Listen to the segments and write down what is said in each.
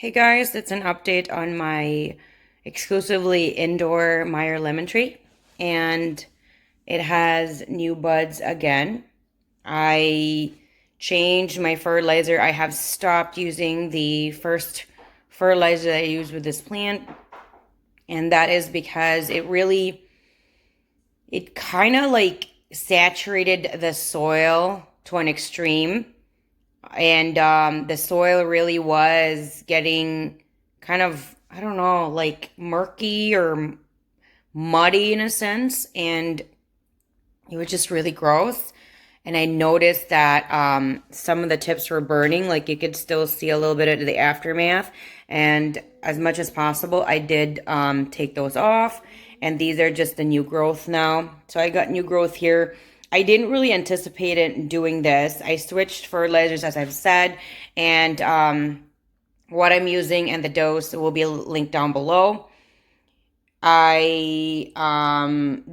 Hey guys, it's an update on my exclusively indoor Meyer lemon tree, and it has new buds again. I changed my fertilizer. I have stopped using the first fertilizer that I used with this plant, and that is because it kind of like saturated the soil to an extreme, and the soil really was getting kind of, I don't know, like murky or muddy in a sense, and it was just really gross. And I noticed that some of the tips were burning, like you could still see a little bit of the aftermath. And as much as possible, I did take those off. And these are just the new growth now. So I got new growth here. I didn't really anticipate it doing this. I switched fertilizers, as I've said, and what I'm using and the dose will be linked down below. I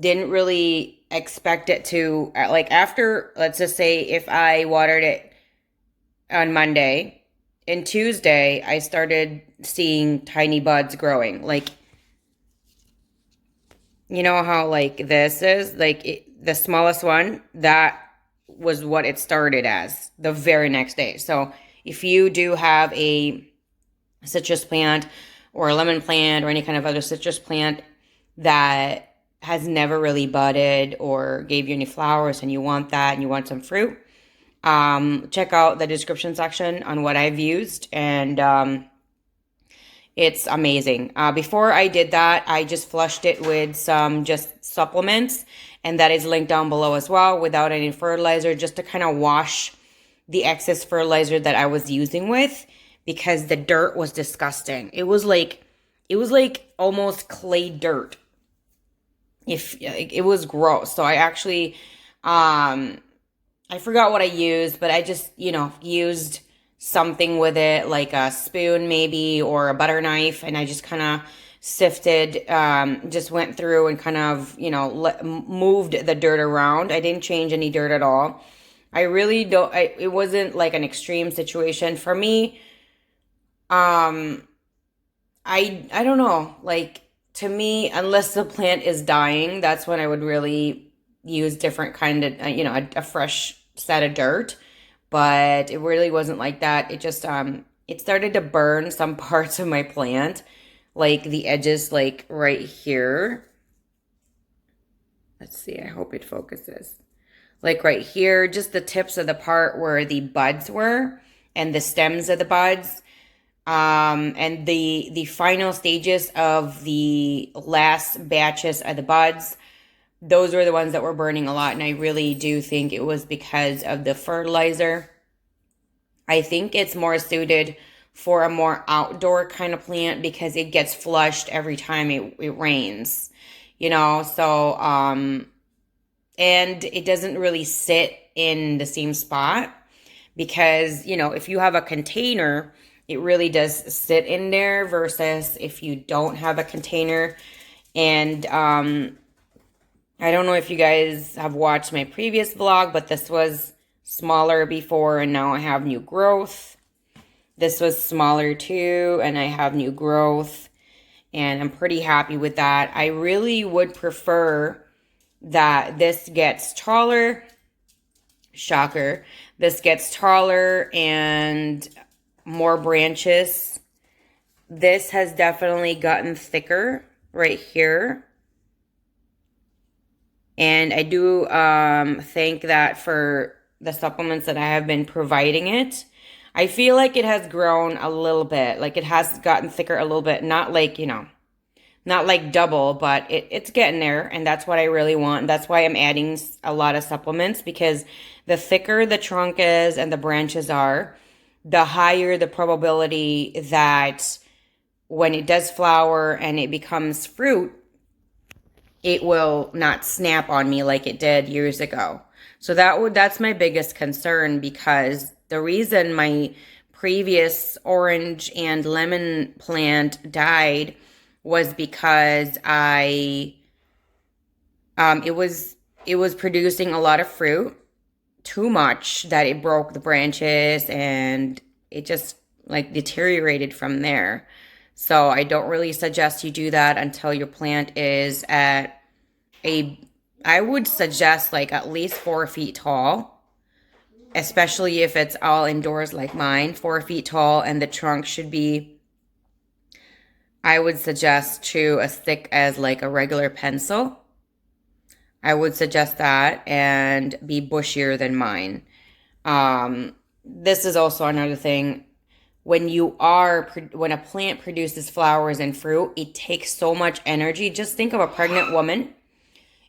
didn't really expect it to, like, after, let's just say if I watered it on Monday, and Tuesday I started seeing tiny buds growing. Like, you know how like this is like the smallest one, that was what it started as the very next day. So if you do have a citrus plant or a lemon plant or any kind of other citrus plant that has never really budded or gave you any flowers and you want that and you want some fruit, check out the description section on what I've used, and it's amazing. Before I did that, I just flushed it with some just supplements, and that is linked down below as well, without any fertilizer, just to kind of wash the excess fertilizer that I was using with, because the dirt was disgusting. It was like almost clay dirt. If it was gross. So I actually I forgot what I used, but I just, used something with it, like a spoon maybe, or a butter knife, and I just kind of sifted, just went through and kind of, moved the dirt around. I didn't change any dirt at all. I really don't, it wasn't like an extreme situation for me. Um, I don't know, like, to me, unless the plant is dying, that's when I would really use different kind of, a fresh set of dirt. But it really wasn't like that. It just, it started to burn some parts of my plant, like the edges, like right here. Let's see, I hope it focuses. Like right here, just the tips of the part where the buds were and the stems of the buds. And the final stages of the last batches of the buds, those were the ones that were burning a lot, and I really do think it was because of the fertilizer. I think it's more suited for a more outdoor kind of plant because it gets flushed every time it rains, and it doesn't really sit in the same spot, because, if you have a container, it really does sit in there, versus if you don't have a container. And I don't know if you guys have watched my previous vlog, but this was smaller before and now I have new growth. This was smaller too and I have new growth, and I'm pretty happy with that. I really would prefer that this gets taller. Shocker. This gets taller and more branches. This has definitely gotten thicker right here. And I do thank that for the supplements that I have been providing it. I feel like it has grown a little bit. Like, it has gotten thicker a little bit. Not like, not like double, but it's getting there. And that's what I really want. And that's why I'm adding a lot of supplements, because the thicker the trunk is and the branches are, the higher the probability that when it does flower and it becomes fruit, it will not snap on me like it did years ago. So that's my biggest concern, because the reason my previous orange and lemon plant died was because it was producing a lot of fruit, too much, that it broke the branches, and it just like deteriorated from there. So I don't really suggest you do that until your plant is at I would suggest like at least 4 feet tall, especially if it's all indoors like mine, 4 feet tall, and the trunk should be, I would suggest to as thick as like a regular pencil. I would suggest that and be bushier than mine. This is also another thing. When a plant produces flowers and fruit, it takes so much energy. Just think of a pregnant woman.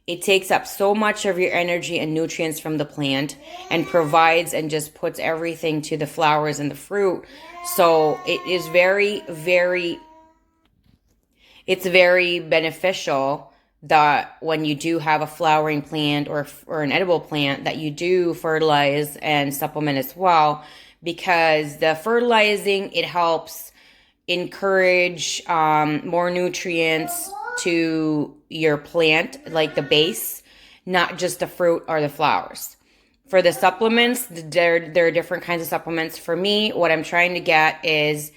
It takes up so much of your energy and nutrients from the plant and provides and just puts everything to the flowers and the fruit. So it is it's very beneficial that when you do have a flowering plant or an edible plant that you do fertilize and supplement as well, because the fertilizing, it helps encourage more nutrients to your plant, like the base, not just the fruit or the flowers. For the supplements, there are different kinds of supplements. For me, what I'm trying to get is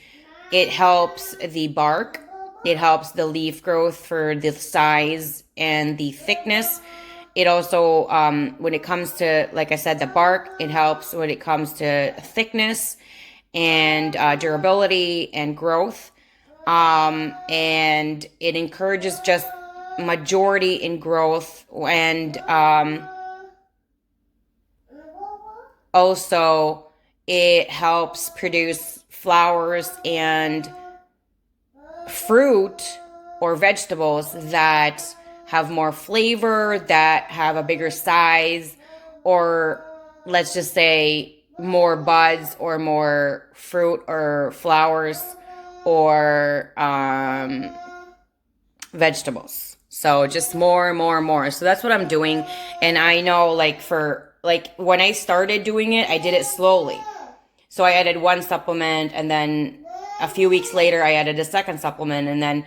it helps the bark. It helps the leaf growth for the size and the thickness. It also, when it comes to, like I said, the bark, it helps when it comes to thickness and durability and growth. And it encourages just majority in growth, and also it helps produce flowers and fruit or vegetables that have more flavor, that have a bigger size, or let's just say more buds or more fruit or flowers or vegetables. So just more and more and more. So that's what I'm doing. And I know when I started doing it, I did it slowly. So I added one supplement, and then a few weeks later I added a second supplement, and then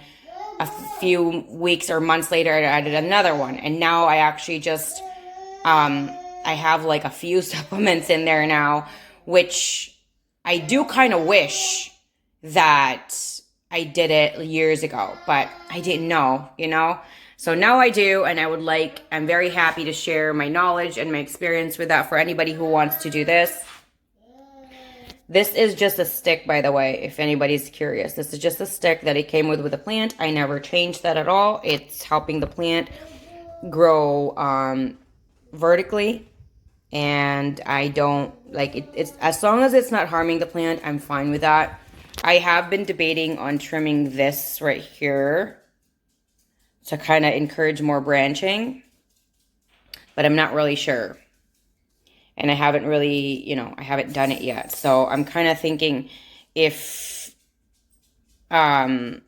a few weeks or months later I added another one. And now I actually just I have like a few supplements in there now, which I do kind of wish that I did it years ago, but I didn't know, So now I do, and I'm very happy to share my knowledge and my experience with that for anybody who wants to do this. This is just a stick, by the way, if anybody's curious. This is just a stick that it came with the plant. I never changed that at all. It's helping the plant grow vertically, and I don't like it. It's as long as it's not harming the plant, I'm fine with that. I have been debating on trimming this right here to kind of encourage more branching, but I'm not really sure. And I haven't really, I haven't done it yet. So I'm kind of thinking if the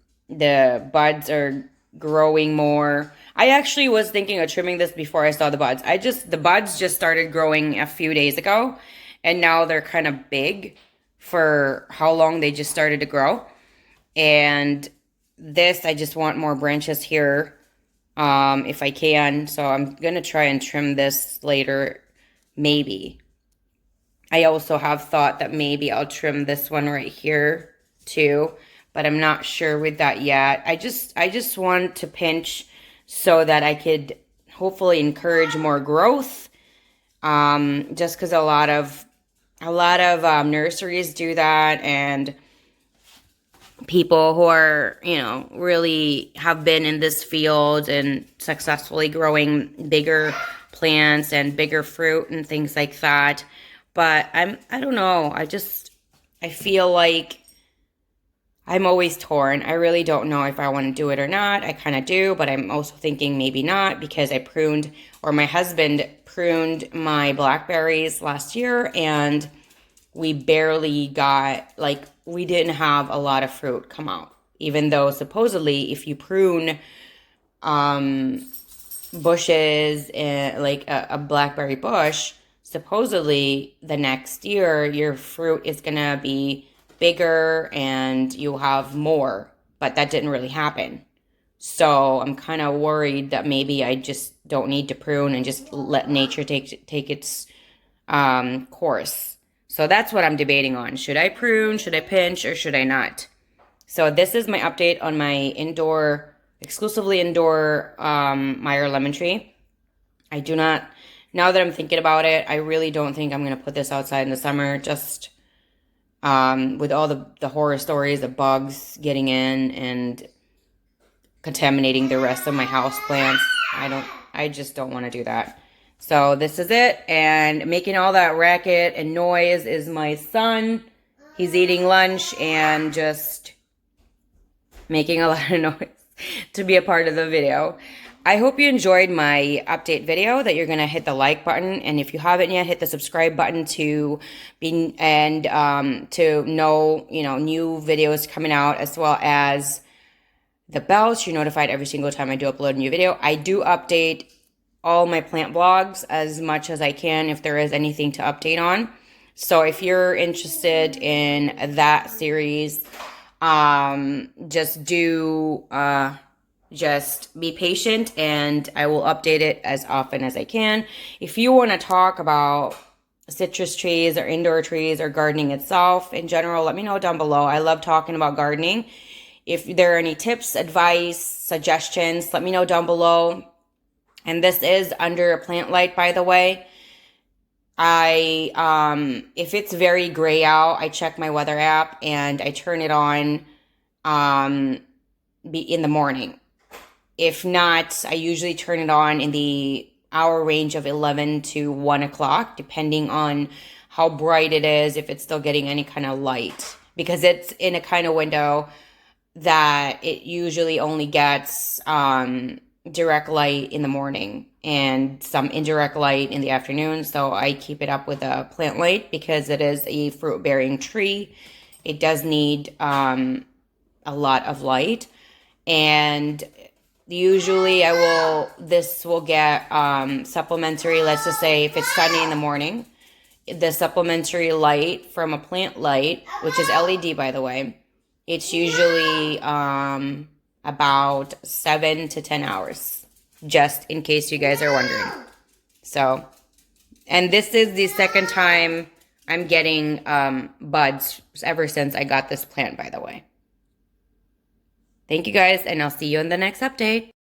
buds are growing more. I actually was thinking of trimming this before I saw the buds. The buds just started growing a few days ago, and now they're kind of big for how long they just started to grow. And this, I just want more branches here if I can. So I'm going to try and trim this later, maybe. I also have thought that maybe I'll trim this one right here too, but I'm not sure with that yet. I just want to pinch so that I could hopefully encourage more growth. Just because a lot of nurseries do that, and people who are, really have been in this field and successfully growing bigger plants and bigger fruit and things like that. But I don't know. I feel like I'm always torn. I really don't know if I want to do it or not. I kind of do, but I'm also thinking maybe not, because my husband pruned my blackberries last year, and we barely got, we didn't have a lot of fruit come out. Even though supposedly if you prune bushes, like a blackberry bush, supposedly the next year your fruit is going to be bigger and you'll have more, but that didn't really happen. So I'm kind of worried that maybe I just don't need to prune and just let nature take its course. So that's what I'm debating on. Should I prune, should I pinch, or should I not? So this is my update on my indoor, exclusively indoor Meyer lemon tree. I do not, now that I'm thinking about it, I really don't think I'm going to put this outside in the summer. Just with all the horror stories of bugs getting in and contaminating the rest of my house plants. I just don't want to do that. So this is it. And making all that racket and noise is my son. He's eating lunch and just making a lot of noise to be a part of the video. I hope you enjoyed my update video, that you're going to hit the like button. And if you haven't yet, hit the subscribe button to be, and to know, new videos coming out, as well as the bell so you're notified every single time I do upload a new video. I do update all my plant vlogs as much as I can if there is anything to update on. So if you're interested in that series, just be patient and I will update it as often as I can. If you want to talk about citrus trees or indoor trees or gardening itself in general, let me know down below. I love talking about gardening. If there are any tips, advice, suggestions, let me know down below. And this is under a plant light, by the way. If it's very gray out, I check my weather app and I turn it on in the morning. If not, I usually turn it on in the hour range of 11 to 1 o'clock, depending on how bright it is, if it's still getting any kind of light. Because it's in a kind of window that it usually only gets direct light in the morning and some indirect light in the afternoon. So I keep it up with a plant light because it is a fruit-bearing tree. It does need a lot of light. And usually this will get supplementary, let's just say if it's sunny in the morning, the supplementary light from a plant light, which is LED by the way, it's usually about 7 to 10 hours, just in case you guys are wondering. So, and this is the second time I'm getting buds ever since I got this plant, by the way. Thank you guys, and I'll see you in the next update.